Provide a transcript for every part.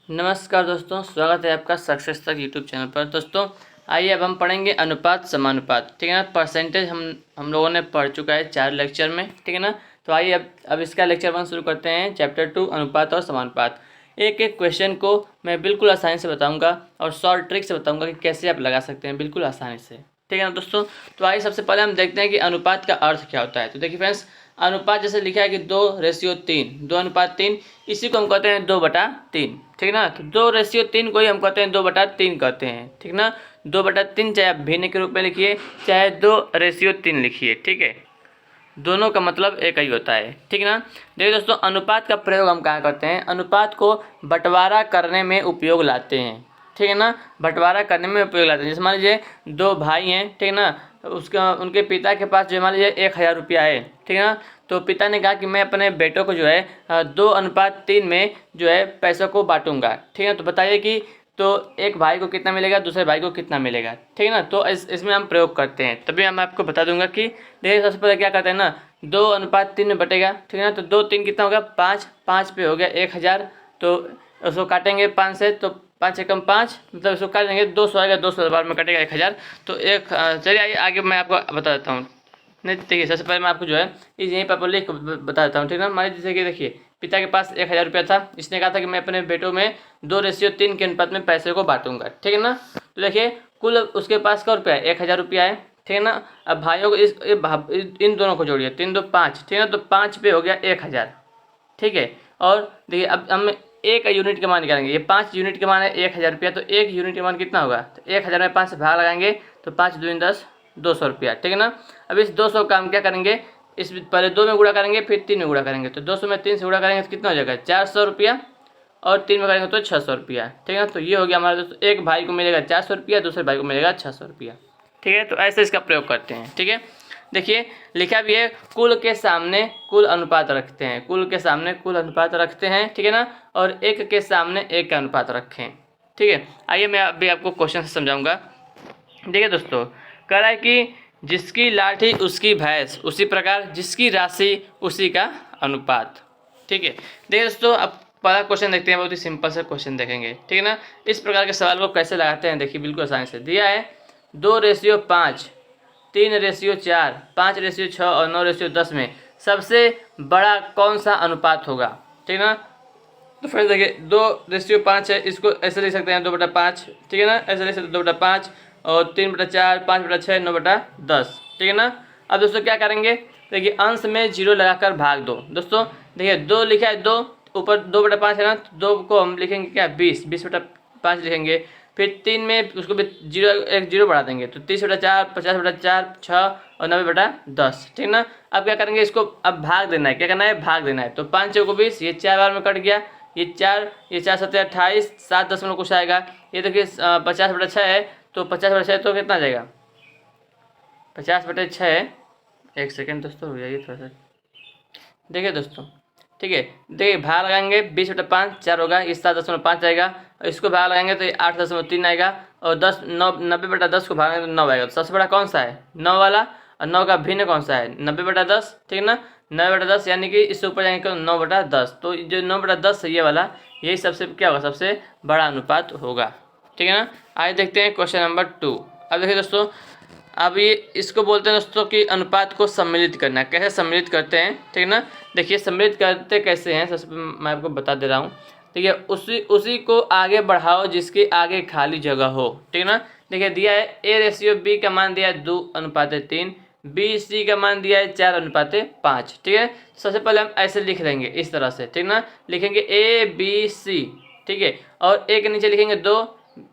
नमस्कार दोस्तों, स्वागत है आपका सक्सेस तक यूट्यूब चैनल पर। दोस्तों आइए अब हम पढ़ेंगे अनुपात समानुपात। ठीक है ना। परसेंटेज हम लोगों ने पढ़ चुका है 4 लेक्चर में। ठीक है ना। तो आइए अब इसका लेक्चर 1 शुरू करते हैं। चैप्टर 2 अनुपात और समानुपात। एक एक क्वेश्चन को मैं बिल्कुल आसानी से बताऊंगा और शॉर्ट ट्रिक से बताऊंगा कि कैसे आप लगा सकते हैं बिल्कुल आसानी से। ठीक है ना दोस्तों। तो आइए सबसे पहले हम देखते हैं कि अनुपात का अर्थ क्या होता है। तो देखिए फ्रेंड्स, अनुपात जैसे लिखा है कि 2:3, 2:3, इसी को हम कहते हैं 2/3। ठीक है ना। तो 2:3 को ही हम कहते हैं 2/3 कहते हैं। ठीक ना। 2/3 चाहे आप भिन्न के रूप में लिखिए, चाहे 2:3 लिखिए। ठीक है, दोनों का मतलब एक ही होता है। ठीक है ना। देखिए दोस्तों, अनुपात का प्रयोग हम कहाँ करते हैं? अनुपात को बंटवारा करने में उपयोग लाते हैं। ठीक है ना। बंटवारा करने में उपयोग लाते हैं। जैसे मान लीजिए 2 भाई हैं। ठीक है ना। उसका उनके पिता के पास जो मान लीजिए 1000 रुपया है। ठीक है ना। तो पिता ने कहा कि मैं अपने बेटों को जो है 2:3 में जो है पैसों को बांटूंगा। ठीक है। तो बताइए कि तो एक भाई को कितना मिलेगा, दूसरे भाई को कितना मिलेगा। ठीक है ना। तो इसमें हम प्रयोग करते हैं, तभी मैं आपको बता दूंगा कि देखिए सबसे पहले क्या करते हैं ना, 2:3 में बटेगा। ठीक है ना। तो 2 3 कितना होगा? 5, 5 पे हो गया 1000। तो उसको काटेंगे 5 से, तो 5 एकम 5, मतलब इसको काट देंगे 200 आएगा, 200 बार में कटेगा 1000। तो एक चलिए आइए आगे मैं आपको बता देता हूँ। नहीं देखिए, सबसे पहले मैं आपको जो है यहीं पर लिख बता देता हूँ। ठीक है ना। मान लीजिए कि देखिए पिता के पास 1000 रुपया था। इसने कहा था कि मैं अपने बेटों में 2:3 के अनुपात में पैसे को बांटूंगा। ठीक है ना। तो देखिए कुल उसके पास का रुपया 1000 रुपया है। ठीक है ना। अब भाइयों को इन दोनों को जोड़िए, 3 2 5। ठीक है ना। तो 5 पे हो गया 1000। ठीक है। और देखिए अब हम एक यूनिट का मान निकालेंगे। ये 5 यूनिट का मान है 1000 रुपया। तो 1 यूनिट का मान कितना होगा? तो 1000 में 5 से भाग लगाएंगे तो 5 दूनी 10, 200 रुपया। ठीक है ना। अब इस 200 का हम क्या करेंगे? इस पहले 2 में गुणा करेंगे, फिर 3 में गुणा करेंगे। तो 200 में 3 से गुणा करेंगे तो कितना हो जाएगा? 400 रुपया। और 3 में करेंगे तो 600 रुपया। ठीक है ना। तो ये हो गया हमारा दोस्तों, एक भाई को मिलेगा 400 रुपया, दूसरे भाई को मिलेगा 600 रुपया। ठीक है। तो ऐसे इसका प्रयोग करते हैं। ठीक है। देखिए लिखा भी है, कुल के सामने कुल अनुपात रखते हैं। कुल के सामने कुल अनुपात रखते हैं। ठीक है ना। और एक के सामने एक का अनुपात रखें। ठीक है। आइए मैं अभी आपको क्वेश्चन से समझाऊंगा। देखिए दोस्तों, कह रहा है कि जिसकी लाठी उसकी भैंस, उसी प्रकार जिसकी राशि उसी का अनुपात। ठीक है। देखिए दोस्तों, अब पहला क्वेश्चन देखते हैं। बहुत ही सिंपल से क्वेश्चन देखेंगे। ठीक है ना। इस प्रकार के सवाल को कैसे लगाते हैं देखिए बिल्कुल आसानी से। दिया है 2:5, 3:4, 5:6 और 9:10 में सबसे बड़ा कौन सा अनुपात होगा? ठीक है ना। तो फिर देखिए 2:5 है, इसको ऐसे लिख सकते हैं 2/5। ठीक है ना। ऐसे लिख सकते हैं 2/5, और 3/4, 5/6, 9/10। ठीक है ना। अब दोस्तों क्या करेंगे? देखिए अंश में 0 लगाकर भाग दो। दोस्तों देखिए 2 लिखा है, 2 ऊपर 2/5 है ना, तो 2 को हम लिखेंगे क्या? 20, 20/5 लिखेंगे। फिर 3 में उसको भी 0 एक 0 बढ़ा देंगे तो 30/4, 50/4, 6 और 90/10। ठीक है ना। अब क्या करेंगे? इसको अब भाग देना है। क्या करना है? भाग देना है। तो 5 चौको 20, ये 4 बार में कट गया। ये 4 7 28, 7 10 में कुछ आएगा। ये देखिए 50/6 है, तो 50/6 तो कितना आ जाएगा? 50/6। एक सेकेंड दोस्तों हो जाइए थोड़ा सा। देखिए दोस्तों, ठीक है, देखिए भाग लगाएंगे 20/5 4 होगा, इस 7.5 आएगा। और इसको भाग लगाएंगे तो ये 8.3 आएगा। और 90/10 को भाग लगाएंगे तो 9 आएगा। तो सबसे बड़ा कौन सा है? 9 वाला। और 9 का भिन्न कौन सा है? 90/10। ठीक है ना। 90/10 यानी कि इससे ऊपर जाएंगे तो 9/10। तो जो 9/10 है ये वाला, यही सबसे क्या होगा? सबसे बड़ा अनुपात होगा। ठीक है ना। आइए देखते हैं क्वेश्चन नंबर 2। अब देखिए दोस्तों, अब ये इसको बोलते हैं दोस्तों कि अनुपात को सम्मिलित करना। कैसे सम्मिलित करते हैं? ठीक है ना। देखिए सम्मिलित करते कैसे हैं, सबसे मैं आपको बता दे रहा हूँ। देखिए उसी को आगे बढ़ाओ जिसके आगे खाली जगह हो। ठीक है ना। देखिए दिया है A/B का मान दिया है 2:3, BC का मान दिया है 4:5। ठीक है। सबसे पहले हम ऐसे लिख देंगे इस तरह से। ठीक ना। लिखेंगे ABC। ठीक है। और A के नीचे लिखेंगे 2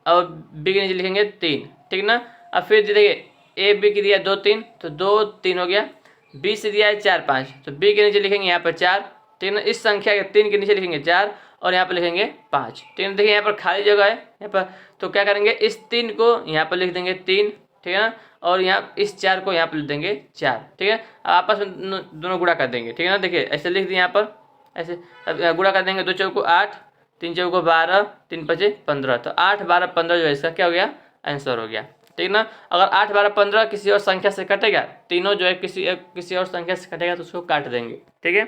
और B के नीचे लिखेंगे 3। ठीक ना। अब फिर देखिए AB की दिया 2 3, तो 2 3 हो गया। B से दिया है 4 5, तो B के नीचे लिखेंगे यहाँ पर 4। ठीक है ना। इस संख्या के 3 के नीचे लिखेंगे 4 और यहाँ पर लिखेंगे 5। ठीक है। देखिए यहाँ पर खाली जगह है यहाँ पर, तो क्या करेंगे? इस 3 को यहाँ पर लिख देंगे 3। ठीक है ना। और यहाँ इस 4 को यहाँ पर लिख देंगे 4। ठीक है। अब आपस में दोनों गुणा कर देंगे। ठीक है ना। देखिए ऐसे लिख दिए यहाँ पर ऐसे। अब गुणा कर देंगे, 2 चौको 8, 3 चौको 12, 3 5 15। तो 8 12 15 जो है इसका क्या हो गया? आंसर हो गया। ठीक है ना। अगर 8 12 15 किसी और संख्या से कटेगा, तीनों जो है किसी और संख्या से कटेगा तो उसको काट देंगे। ठीक है।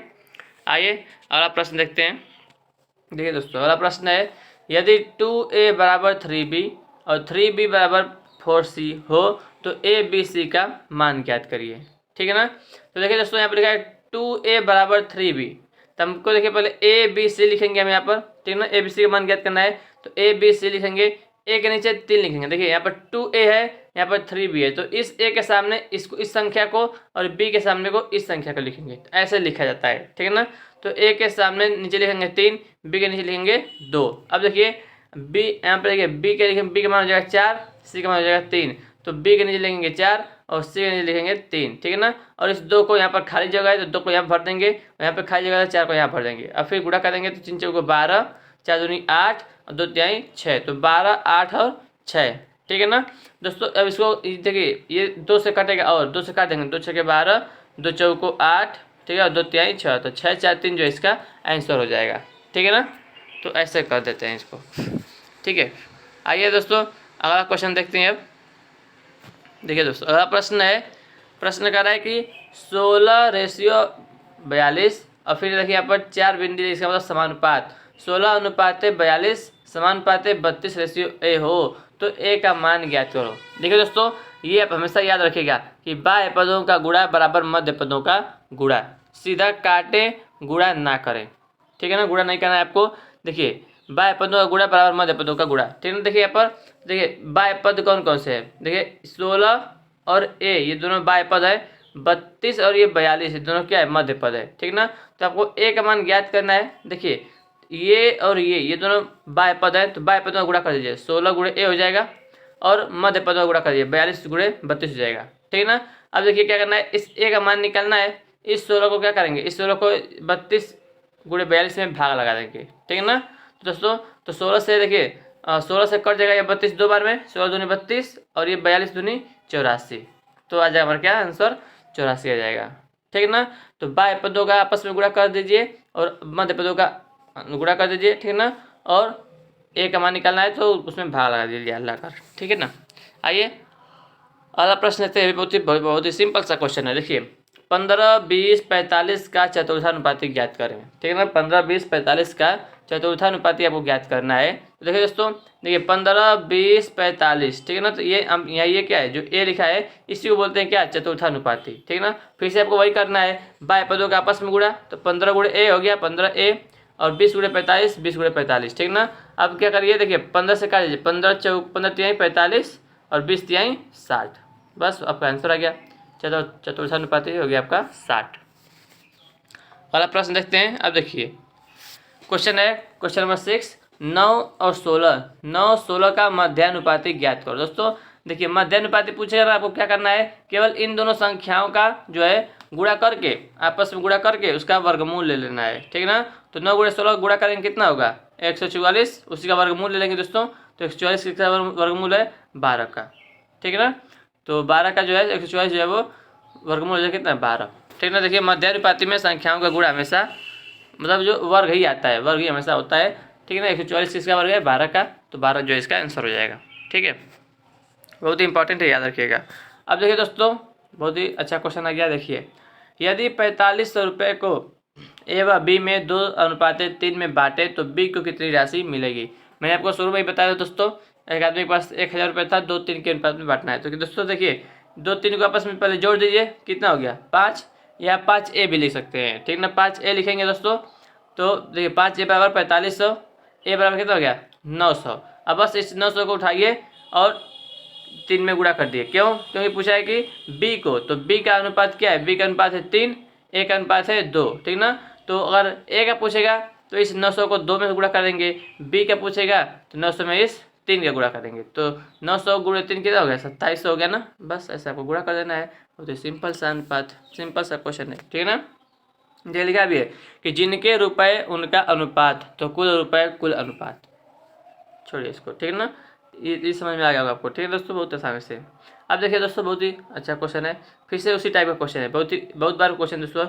आइए अगला प्रश्न देखते हैं। देखिए दोस्तों, अगला प्रश्न है यदि 2A बराबर 3B और 3B बराबर 4C हो तो ABC का मान ज्ञात करिए। ठीक है ना। तो देखिए दोस्तों यहाँ पर लिखा है 2A बराबर 3B, तो हमको देखिए पहले ABC लिखेंगे हम यहाँ पर। ठीक है ना, ABC का मान ज्ञात करना है तो ABC लिखेंगे, A के नीचे 3 लिखेंगे। देखिए यहाँ पर 2A है, यहाँ पर 3B है, तो इस A के सामने इसको इस संख्या को और B के सामने को इस संख्या को लिखेंगे, तो ऐसे लिखा जाता है। ठीक है ना, तो A के सामने नीचे लिखेंगे 3, B के नीचे लिखेंगे 2। अब देखिए B यहाँ पर देखिए B के लिखेंगे, B का मान हो जाएगा 4, C का मान हो जाएगा 3, तो B के नीचे लिखेंगे 4 और C के नीचे लिखेंगे 3। ठीक है ना, और इस 2 को यहाँ पर खाली जगह है तो 2 को यहाँ भर देंगे, यहाँ पर खाली जगह है 4 को यहाँ भर देंगे। अब फिर गुणा करेंगे तो 3 चौको 12, 4 दूनी 8 और 2 तिहाई 6, तो 12, 8 और 6। ठीक है ना दोस्तों, अब इसको देखिए ये 2 से कटेगा और 2 से काट देंगे, 2 छके 12, 2 चौको 8, ठीक है, और 2 तिहाई 6, तो 6, 4, 3 जो इसका आंसर हो जाएगा। ठीक है ना, तो ऐसे कर देते हैं इसको। ठीक है, आइए दोस्तों अगला क्वेश्चन देखते हैं। अब देखिए दोस्तों अगला प्रश्न है, प्रश्न कर रहा है कि 16:42 और फिर देखिए यहाँ पर 4 बिंदु, इसका मतलब समानुपात 16:42 समानुपात 32:A हो तो A का मान ज्ञात करो। देखिए दोस्तों ये आप हमेशा याद रखिएगा कि बाह्य पदों का गुणा बराबर मध्य पदों का गुणा, सीधा काटे गुणा ना करें। ठीक है ना, गुणा नहीं करना है आपको। देखिए बाह्य पदों का गुणा बराबर मध्य पदों का गुणा। ठीक है, देखिए यहाँ पर देखिए बाह्य पद कौन कौन से हैं। देखिए 16 और A ये दोनों बाह्य पद है, 32 और ये 42 ये दोनों क्या है, मध्य पद है। ठीक ना, तो आपको A का मान ज्ञात करना है। देखिए ये और ये दोनों बाह्य पद है, तो बाह्य पदों का गुणा कर दीजिए, 16 गुणे A हो जाएगा और मध्य पदों का गुणा कर दीजिए, 42 गुणे 32 हो जाएगा। ठीक है ना, अब देखिए क्या करना है, इस A का मान निकालना है। इस 16 को क्या करेंगे, इस 16 को 32 गुणे 42 में भाग लगा देंगे। ठीक है ना, तो दोस्तों तो 16 से देखिए 16 से कट जाएगा ये 32 दो बार में, 16 दूनी 32 और ये 42 दूनी 84, तो आ जाएगा हमारा क्या आंसर 84 आ जाएगा। ठीक है ना, तो बाह्य पदों का आपस में गुणा कर दीजिए और मध्य पदों का गुणा कर दीजिए। ठीक है ना, और A का मान निकालना है तो उसमें भाग लगा दीजिए अल्लाह कर। ठीक है ना, आइए अगला प्रश्न लेते हैं। बहुत ही सिंपल सा क्वेश्चन है। देखिए 15, 20, 45 का चतुर्थानुपाती ज्ञात करें। ठीक है ना, 15, 20, 45 का चतुर्थानुपाती आपको ज्ञात करना है। तो देखिए दोस्तों देखिए 15, 20, 45। ठीक है ना, तो ये यहाँ ये क्या है, जो A लिखा है इसी को बोलते हैं क्या, चतुर्थानुपाती। ठीक है ना, फिर से आपको वही करना है, बाह्य पदों का आपस में गुणा, तो 15 गुणे A हो गया 15A और 20 गुणे 45, 20 गुणे 45। ठीक ना, अब क्या करिए, देखिए 15 से काट दीजिए, 15 तिहाई 45 और 20 तिहाई 60, बस आपका आंसर आ गया, चतुर्थानुपाती हो गया आपका 60। अगला प्रश्न देखते हैं। अब देखिए क्वेश्चन है क्वेश्चन नंबर 6, 9 और 16, 9, 16 का मध्यानुपाती ज्ञात करो। दोस्तों देखिए मध्यानुपाती पूछेगा ना, आपको क्या करना है, केवल इन दोनों संख्याओं का जो है गुणा करके, आपस में गुणा करके उसका वर्गमूल ले लेना है। ठीक है ना, तो 9 गुणे 16 गुणा करेंगे कितना होगा 144, उसी का वर्गमूल ले लेंगे दोस्तों, तो 144 का वर्गमूल है 12 का। ठीक है ना, तो 12 का जो है 144 जो है वो वर्गमूल है कितना 12। ठीक है ना, देखिए मध्यानुपाती में संख्याओं का गुणा हमेशा मतलब जो वर्ग ही आता है, वर्ग ही हमेशा होता है। ठीक है ना, 144 किसका वर्ग है 12 का, तो 12 जो है इसका आंसर हो जाएगा। ठीक है, बहुत ही इंपॉर्टेंट है, याद रखिएगा। अब देखिए दोस्तों बहुत ही अच्छा क्वेश्चन आ गया। देखिए यदि 4500 रुपये को A व B में 2:3 में बांटे तो B को कितनी राशि मिलेगी। मैंने आपको शुरू में ही बताया था दोस्तों, एक आदमी के पास 1000 रुपये था, 2-3 के अनुपात में बांटना है। तो दोस्तों देखिए 2-3 को आपस में पहले जोड़ दीजिए, कितना हो गया 5, या 5A भी लिख सकते हैं। ठीक ना, 5A लिखेंगे दोस्तों, तो देखिए 5A बराबर 4500, A बराबर कितना हो गया 900। अब बस इस 900 को उठाइए और 3 में गुणा कर दिए, क्यों, क्योंकि पूछा है कि B को, तो B का अनुपात क्या है, B का अनुपात है 3, A का अनुपात है 2। ठीक ना, तो अगर A का पूछेगा तो इस 900 को 2 में गुणा करेंगे, B का पूछेगा तो 900 में इस 3 का गुणा करेंगे, तो 900 गुणे 3 कितना हो गया 2700 हो गया ना। बस ऐसा आपको गुणा कर देना है, बहुत ही सिंपल सा अनुपात, सिंपल सा क्वेश्चन है। ठीक है ना, ये लिखा भी है कि जिनके रुपए उनका अनुपात, तो कुल रुपए कुल अनुपात, छोड़िए इसको। ठीक है ना, ये समझ में आ गया होगा आपको। ठीक है दोस्तों, बहुत आसानी से। अब देखिए दोस्तों बहुत ही अच्छा क्वेश्चन है, फिर से उसी टाइप का क्वेश्चन है, बहुत बार क्वेश्चन दोस्तों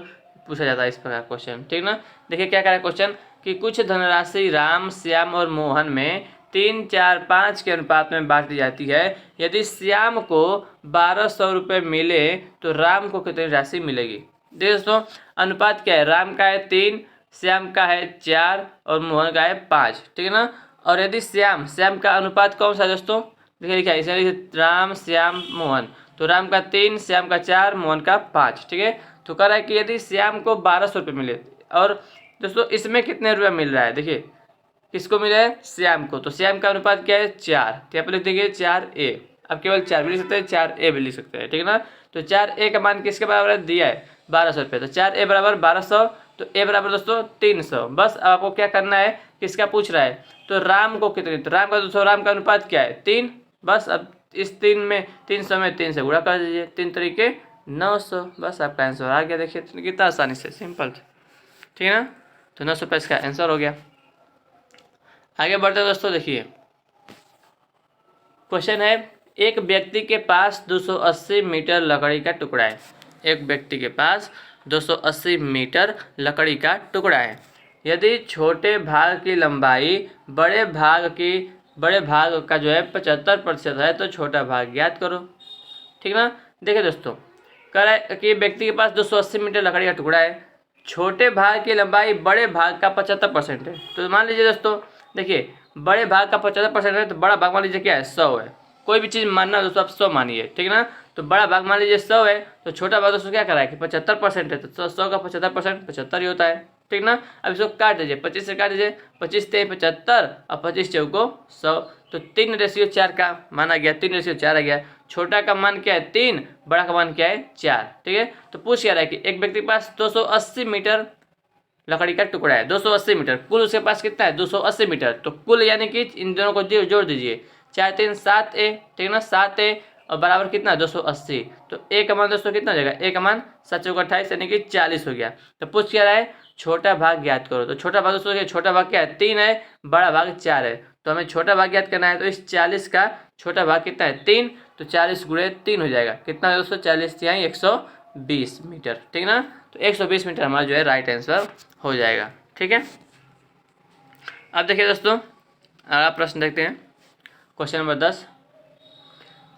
पूछा जाता है इस प्रकार क्वेश्चन। ठीक ना, देखिए क्या कह रहा है क्वेश्चन कि कुछ धनराशि राम, श्याम और मोहन में 3, 4, 5 के अनुपात में बांट दी जाती है। यदि श्याम को 1200 रुपये मिले तो राम को कितनी राशि मिलेगी। देखिए दोस्तों अनुपात क्या है, राम का है 3, श्याम का है 4 और मोहन का है 5। ठीक है ना, और यदि श्याम, श्याम का अनुपात कौन सा है दोस्तों, देखिए लिखा है, इसमें लिखिए राम श्याम मोहन, तो राम का 3, श्याम का 4, मोहन का 5, ठीक है। तो कह रहा है कि यदि श्याम को 1200 रुपये मिले, और दोस्तों इसमें कितने रुपये मिल रहा है, देखिए किसको मिला है, श्याम को, तो श्याम का अनुपात क्या है 4, तो यहाँ पर लिख देंगे 4A। अब केवल 4 भी लिख सकते हैं, 4A भी लिख सकते हैं, ठीक है ना। तो 4A का मान किसके बराबर है, दिया है 1200 रुपये, तो 4A बराबर 1200, तो A बराबर दोस्तों 300। बस अब आपको क्या करना है, किसका पूछ रहा है, तो राम को कितनी, तो राम का दोस्तों, राम का अनुपात क्या है 3। बस अब इस 3 में 300 में 3 से गुणा कर दीजिए, 3 तरीके 900, बस आपका आंसर आ गया। देखिए कितना आसानी से, सिंपल, ठीक है ना। तो 900 रुपये इसका आंसर हो गया। आगे बढ़ते हैं दोस्तों, देखिए क्वेश्चन है, एक व्यक्ति के पास 280 मीटर लकड़ी का टुकड़ा है। एक व्यक्ति के पास 280 मीटर लकड़ी का टुकड़ा है। यदि छोटे भाग की लंबाई बड़े भाग का जो है 75% है, तो छोटा भाग ज्ञात करो, ठीक ना। देखिए दोस्तों, कह रहा है कि व्यक्ति के पास 280 मीटर लकड़ी का टुकड़ा है, छोटे भाग की लंबाई बड़े भाग का 75% है। तो मान लीजिए दोस्तों, देखिए बड़े भाग का 75% है, तो बड़ा भाग मान लीजिए क्या है 100 है। कोई भी चीज़ मानना दोस्तों आप 100 मानिए, ठीक है ना। तो बड़ा भाग मान लीजिए 100 है, तो छोटा भाग दोस्तों क्या करा है कि 75% है, तो 100 का 75% 75 ही होता है, ठीक ना। अब इसको काट दीजिए, 25 से काट दीजिए, 25 से 75 और 25 चौको 100, तो 3:4 का माना गया, 3:4 आ गया। छोटा का मान क्या है 3, बड़ा का मान क्या है 4, ठीक है। तो पूछ क्या रहा है कि एक व्यक्ति के पास 280 मीटर लकड़ी का टुकड़ा है, 280 मीटर, कुल उसके पास कितना है 280 मीटर, तो कुल यानी कि इन दोनों को जोड़ दीजिए, 4 3 7A, ठीक है ना, 7A और बराबर कितना 280, तो A का मान दोस्तों कितना हो जाएगा, A का मान 7 चौका 28 यानी कि 40 हो गया। तो पूछ क्या रहा है, छोटा भाग ज्ञात करो। तो छोटा भाग दोस्तों, छोटा भाग क्या है 3 है, बड़ा भाग 4 है, तो हमें छोटा भाग ज्ञात करना है। तो इस 40 का छोटा भाग कितना है 3, तो 40 गुणे 3 हो जाएगा, कितना है दोस्तों 40 यहाँ 120 मीटर, ठीक है ना। तो 120 मीटर हमारा जो है राइट आंसर हो जाएगा, ठीक है। अब देखिए दोस्तों, अगला प्रश्न देखते हैं, क्वेश्चन नंबर 10।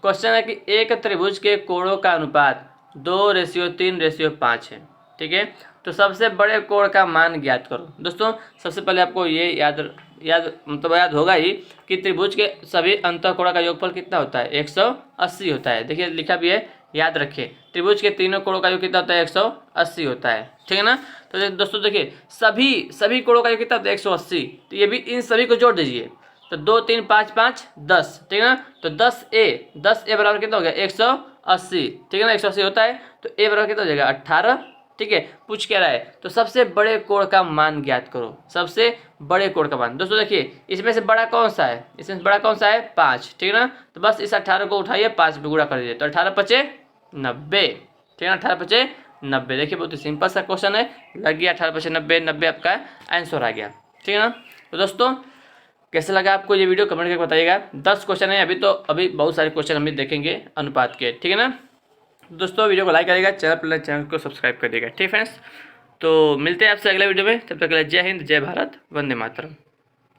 क्वेश्चन है कि एक त्रिभुज के कोणों का अनुपात 2:3:5 है, ठीक है। तो सबसे बड़े कोण का मान ज्ञात करो। दोस्तों सबसे पहले आपको ये याद होगा ही कि त्रिभुज के सभी अंतःकोणों का योगफल कितना होता है 180 होता है। देखिए लिखा भी है, याद रखिए, त्रिभुज के तीनों कोणों का योग कितना होता है 180 होता है, ठीक है ना। तो दोस्तों देखिए सभी कोणों का योग कितना होता है 180, तो ये भी इन सभी को जोड़ दीजिए, तो 2 3 5 5 10, ठीक है ना। तो 10A बराबर कितना हो गया 180, ठीक है ना, 180 होता है, तो A बराबर कितना हो जाएगा 18, ठीक है। पूछ क्या रहा है, तो सबसे बड़े कोण का मान ज्ञात करो, सबसे बड़े कोण का मान। दोस्तों देखिए इसमें से बड़ा कौन सा है, इसमें से बड़ा कौन सा है 5, ठीक है ना। तो बस इस 18 को उठाइए, 5 पे गुणा कर दीजिए, तो 18 5 90, ठीक है ना, 18 5 90। देखिए बहुत ही सिंपल सा क्वेश्चन है, लग गया 18 5 90, 90 आपका आंसर आ गया, ठीक है ना। तो दोस्तों कैसे लगा आपको ये वीडियो, कमेंट करके बताइएगा। 10 क्वेश्चन है अभी बहुत सारे क्वेश्चन हम भी देखेंगे अनुपात के, ठीक है ना। दोस्तों वीडियो को लाइक करिएगा, चैनल को सब्सक्राइब करिएगा, ठीक फ्रेंड्स। तो मिलते हैं आपसे अगले वीडियो में, तब तक के लिए जय हिंद, जय भारत, वंदे मातरम।